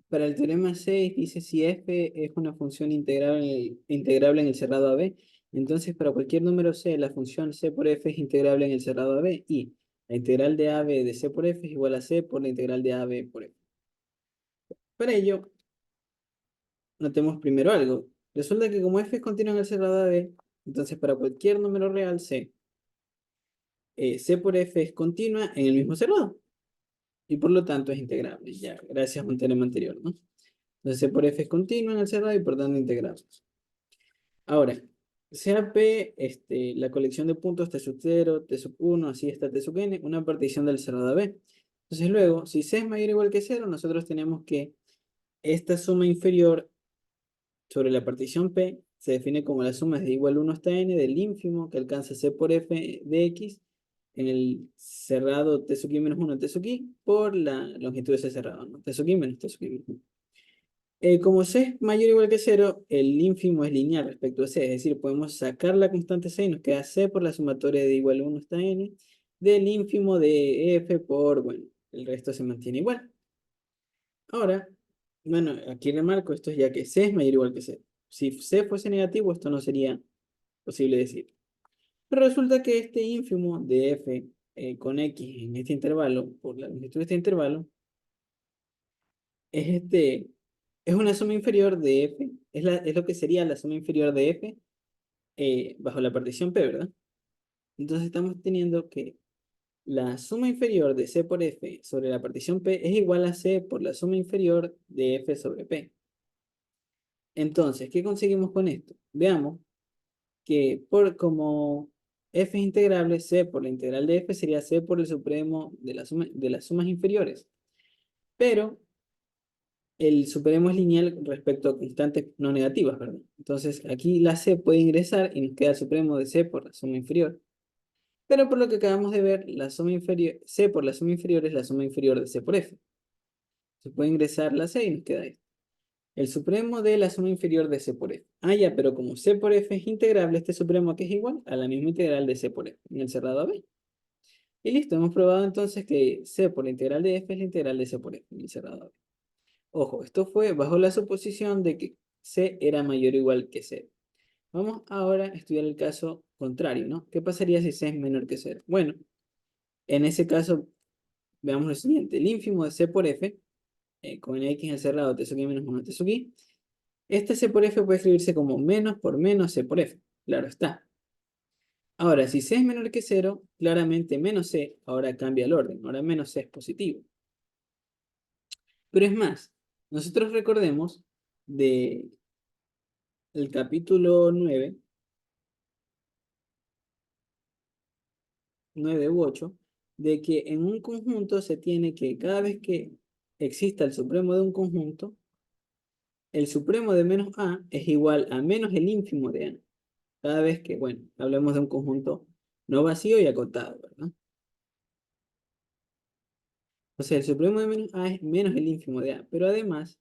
Para el teorema 6 dice si f es una función integrable en el cerrado AB, entonces para cualquier número c, la función c por f es integrable en el cerrado AB y la integral de AB de c por f es igual a c por la integral de AB por f. Para ello, notemos primero algo. Resulta que como f es continua en el cerrado AB, entonces para cualquier número real c, c por f es continua en el mismo cerrado y por lo tanto es integrable, ya gracias a un teorema anterior, ¿no? Entonces c por f es continua en el cerrado y por tanto integrable. Ahora, sea P la colección de puntos T sub 0, T sub 1, así está T sub n, una partición del cerrado B. Entonces luego, si C es mayor o igual que 0, nosotros tenemos que esta suma inferior sobre la partición P se define como la suma de igual 1 hasta n del ínfimo que alcanza C por F de X en el cerrado T sub i menos 1 T sub i por la longitud de ese cerrado, ¿no? T sub i menos T sub i. Como c es mayor o igual que cero, el ínfimo es lineal respecto a c, es decir, podemos sacar la constante c y nos queda c por la sumatoria de igual 1 hasta n del ínfimo de f por, bueno, el resto se mantiene igual. Ahora, bueno, aquí remarco esto ya que c es mayor o igual que cero. Si c fuese negativo, esto no sería posible decir. Pero resulta que este ínfimo de f con x en este intervalo, por la longitud de este intervalo, es es una suma inferior de f, es lo que sería la suma inferior de f bajo la partición P, ¿verdad? Entonces estamos teniendo que la suma inferior de C por F sobre la partición P es igual a C por la suma inferior de F sobre P. Entonces, ¿qué conseguimos con esto? Veamos que como F es integrable, C por la integral de F sería C por el supremo de de las sumas inferiores. Pero el supremo es lineal respecto a constantes no negativas, ¿verdad? Entonces, aquí la C puede ingresar y nos queda el supremo de C por la suma inferior. Pero por lo que acabamos de ver, la suma inferior, C por la suma inferior es la suma inferior de C por F. Se puede ingresar la C y nos queda esto. El supremo de la suma inferior de C por F. Ah, ya, pero como C por F es integrable, este supremo aquí es igual a la misma integral de C por F en el cerrado AB. Y listo, hemos probado entonces que C por la integral de F es la integral de C por F en el cerrado AB. Ojo, esto fue bajo la suposición de que C era mayor o igual que 0. Vamos ahora a estudiar el caso contrario, ¿no? ¿Qué pasaría si C es menor que 0? Bueno, en ese caso veamos lo siguiente, el ínfimo de C por F, con X en el cerrado, T sub i menos 1 T sub i, este C por F puede escribirse como menos por menos C por F, claro está. Ahora, si C es menor que 0, claramente menos C ahora cambia el orden, ahora menos C es positivo. Pero es más, nosotros recordemos de el capítulo 9 u 8, de que en un conjunto se tiene que cada vez que exista el supremo de un conjunto, el supremo de menos A es igual a menos el ínfimo de A. Cada vez que, bueno, hablemos de un conjunto no vacío y acotado, ¿verdad? O sea, el supremo de menos A es menos el ínfimo de A. Pero además,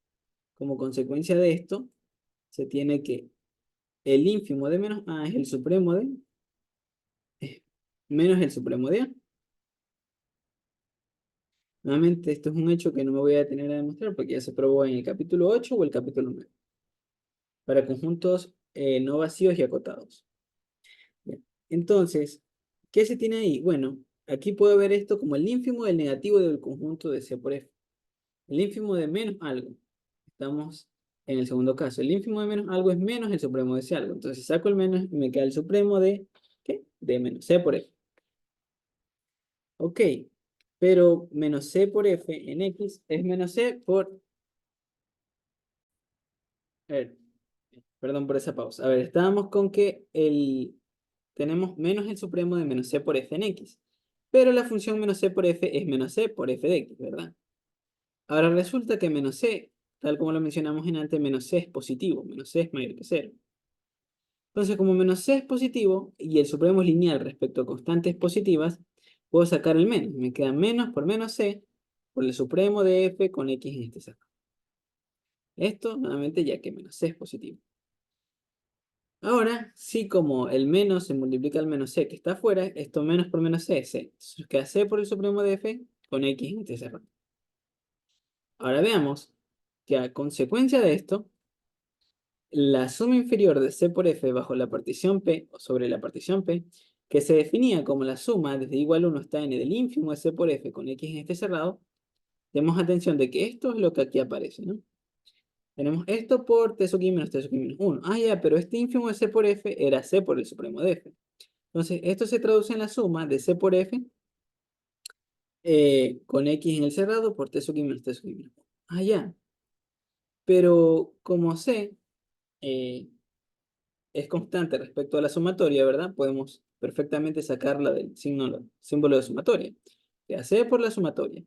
como consecuencia de esto, se tiene que el ínfimo de menos A es el supremo de es menos el supremo de A. Nuevamente, esto es un hecho que no me voy a detener a demostrar porque ya se probó en el capítulo 8 o el capítulo 9 para conjuntos no vacíos y acotados. Bien. Entonces, ¿qué se tiene ahí? Bueno, aquí puedo ver esto como el ínfimo del negativo del conjunto de C por F. El ínfimo de menos algo. Estamos en el segundo caso. El ínfimo de menos algo es menos el supremo de ese algo. Entonces saco el menos y me queda el supremo de, ¿qué? De menos C por F. Ok, pero menos C por F en X es menos C por... A ver, perdón por esa pausa. A ver, estábamos con que tenemos menos el supremo de menos C por F en X. Pero la función menos C por F es menos C por F de X, ¿verdad? Ahora resulta que menos C, tal como lo mencionamos en antes, menos C es positivo, menos C es mayor que 0. Entonces, como menos C es positivo y el supremo es lineal respecto a constantes positivas, puedo sacar el menos. Me queda menos por menos C por el supremo de F con X en este saco. Esto, nuevamente, ya que menos C es positivo. Ahora, sí, como el menos se multiplica al menos C que está afuera, esto menos por menos C es C. Entonces queda C por el supremo de F con X en este cerrado. Ahora veamos. que a consecuencia de esto, la suma inferior de C por F bajo la partición P o sobre la partición P, que se definía como la suma desde igual 1 hasta n del ínfimo de C por F con X en este cerrado, tenemos atención de que esto es lo que aquí aparece, ¿no? Tenemos esto por T sub i menos T sub i menos 1. Ah, ya, pero este ínfimo de C por F era C por el supremo de F. Entonces, esto se traduce en la suma de C por F con X en el cerrado por T sub i menos T sub i menos 1. Ah, ya. Pero como C eh, es constante respecto a la sumatoria, ¿verdad? Podemos perfectamente sacarla del símbolo de sumatoria. Que C por la sumatoria.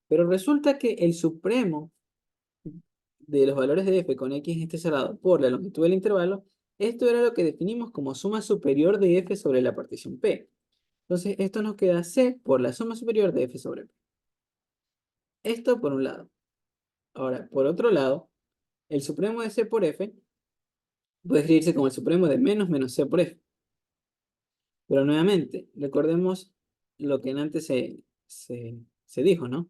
Pero resulta que el supremo de los valores de f con x en este cerrado por la longitud del intervalo, esto era lo que definimos como suma superior de f sobre la partición P. Entonces, esto nos queda C por la suma superior de f sobre P. Esto por un lado. Ahora, por otro lado, el supremo de C por F puede escribirse como el supremo de menos C por F. Pero nuevamente, recordemos lo que antes se dijo, ¿no?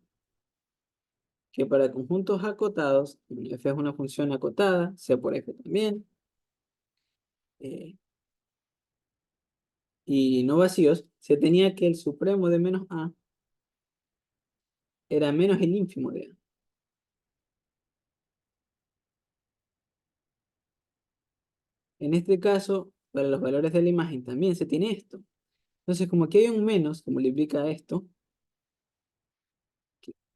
Que para conjuntos acotados, f es una función acotada, C por F también, eh, y no vacíos, se tenía que el supremo de menos A era menos el ínfimo de A. En este caso, para los valores de la imagen también se tiene esto. Entonces, como aquí hay un menos que multiplica esto,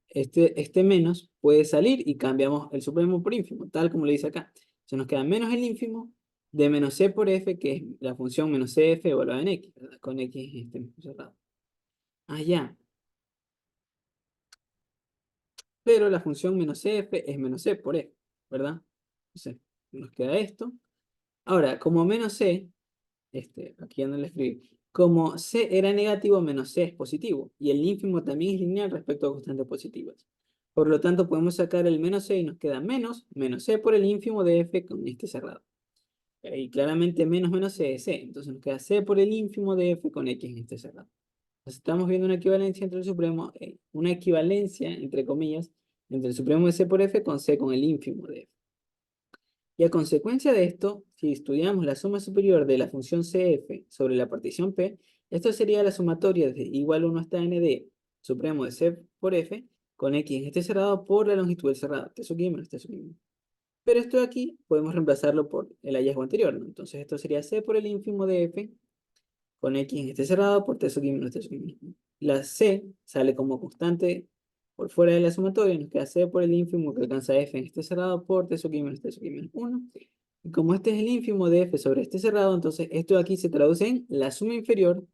este menos puede salir y cambiamos el supremo por ínfimo, tal como lo dice acá. Se nos queda menos el ínfimo de menos c por f, que es la función menos cf evaluada en x, ¿verdad? Con x cerrado. Ah, ya. Pero la función menos cf es menos c por f, ¿verdad? Entonces, nos queda esto. Ahora, como menos c, aquí ya no le escribí, como c era negativo, menos c es positivo, y el ínfimo también es lineal respecto a constantes positivas. Por lo tanto, podemos sacar el menos c y nos queda menos c por el ínfimo de f con este cerrado. Y claramente menos c es c, entonces nos queda c por el ínfimo de f con x en este cerrado. Entonces estamos viendo una equivalencia entre el supremo, una equivalencia, entre comillas, entre el supremo de c por f con c con el ínfimo de f. Y a consecuencia de esto, si estudiamos la suma superior de la función CF sobre la partición P, esto sería la sumatoria de igual 1 hasta n de supremo de C por F con X en este cerrado por la longitud del cerrado, T sub i menos T sub i. Pero esto de aquí podemos reemplazarlo por el hallazgo anterior, ¿no? Entonces esto sería C por el ínfimo de F con X en este cerrado por T sub i menos T sub i. La C sale como constante por fuera de la sumatoria, nos queda C por el ínfimo que alcanza F en este cerrado por T sub i menos T sub i menos 1. Y como este es el ínfimo de F sobre este cerrado, entonces esto de aquí se traduce en la suma inferior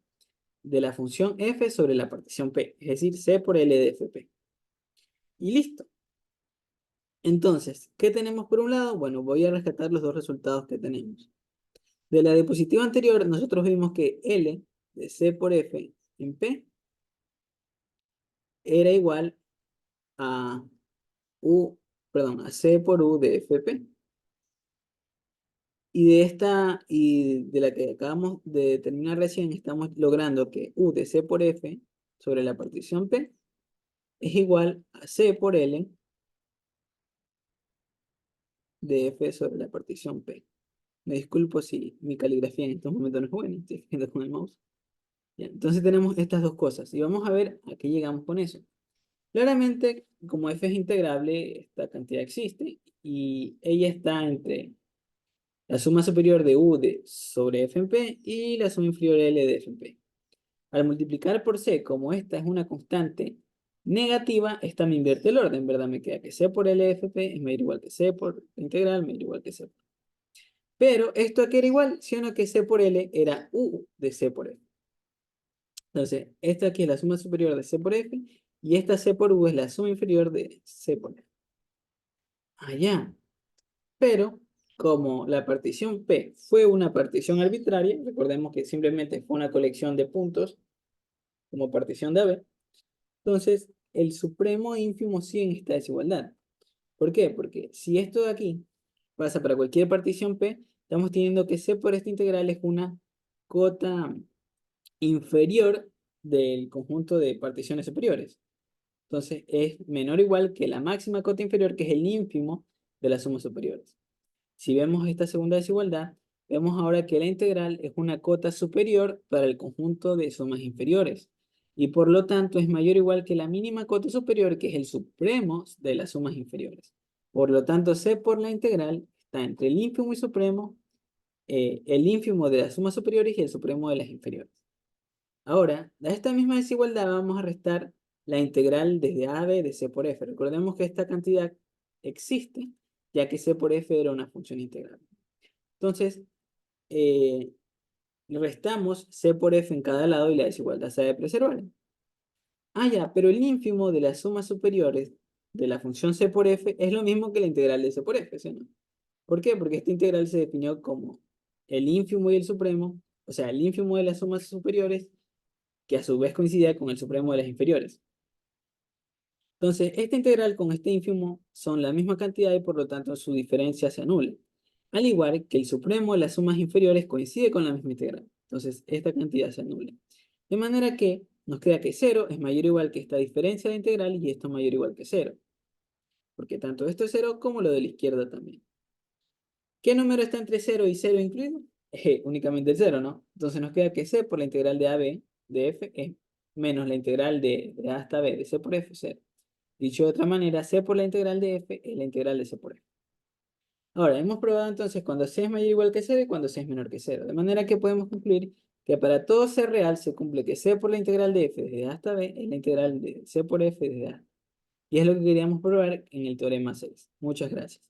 de la función F sobre la partición P, es decir, C por L de FP. Y listo. Entonces, ¿qué tenemos por un lado? Bueno, voy a rescatar los dos resultados que tenemos. De la diapositiva anterior, nosotros vimos que L de C por F en P era igual a a C por U de FP. Y de la que acabamos de determinar recién, estamos logrando que U de C por F sobre la partición P es igual a C por L de F sobre la partición P. Me disculpo si mi caligrafía en estos momentos no es buena, estoy escribiendo con el mouse. Ya, entonces tenemos estas dos cosas y vamos a ver a qué llegamos con eso. Claramente, como F es integrable, esta cantidad existe y ella está entre la suma superior de U de sobre F en P y la suma inferior L de F en P. Al multiplicar por C, como esta es una constante negativa, esta me invierte el orden, ¿verdad? Me queda que C por L de FP es mayor igual que C por integral, mayor igual que C. Pero esto aquí era igual, sino que C por L era U de C por F. Entonces, esta aquí es la suma superior de C por F y esta C por U es la suma inferior de C por F. Allá. Pero, como la partición P fue una partición arbitraria, recordemos que simplemente fue una colección de puntos como partición de AB, entonces el supremo e ínfimo siguen esta desigualdad. ¿Por qué? Porque si esto de aquí pasa para cualquier partición P, estamos teniendo que C por esta integral es una cota inferior del conjunto de particiones superiores. Entonces es menor o igual que la máxima cota inferior, que es el ínfimo de las sumas superiores. Si vemos esta segunda desigualdad, vemos ahora que la integral es una cota superior para el conjunto de sumas inferiores y por lo tanto es mayor o igual que la mínima cota superior, que es el supremo de las sumas inferiores. Por lo tanto, C por la integral está entre el ínfimo y supremo, el ínfimo de las sumas superiores y el supremo de las inferiores. Ahora, a esta misma desigualdad vamos a restar la integral desde a a b de c por f. Recordemos que esta cantidad existe, ya que c por f era una función integral. Entonces, restamos c por f en cada lado y la desigualdad se ha de preservar. Ah, ya, pero el ínfimo de las sumas superiores de la función c por f es lo mismo que la integral de c por f, ¿sí, no? ¿Por qué? Porque esta integral se definió como el ínfimo y el supremo, o sea, el ínfimo de las sumas superiores, que a su vez coincidía con el supremo de las inferiores. Entonces, esta integral con este ínfimo son la misma cantidad y por lo tanto su diferencia se anula. Al igual que el supremo de las sumas inferiores coincide con la misma integral. Entonces, esta cantidad se anula. De manera que nos queda que 0 es mayor o igual que esta diferencia de integral y esto es mayor o igual que 0. Porque tanto esto es 0 como lo de la izquierda también. ¿Qué número está entre 0 y 0 incluido? Únicamente el 0, ¿no? Entonces nos queda que c por la integral de AB de f es menos la integral de a hasta b de c por f, 0. Dicho de otra manera, c por la integral de f es la integral de c por f. Ahora, hemos probado entonces cuando c es mayor o igual que 0 y cuando c es menor que 0. De manera que podemos concluir que para todo c real se cumple que c por la integral de f desde a hasta b es la integral de c por f desde a. Y es lo que queríamos probar en el teorema 6. Muchas gracias.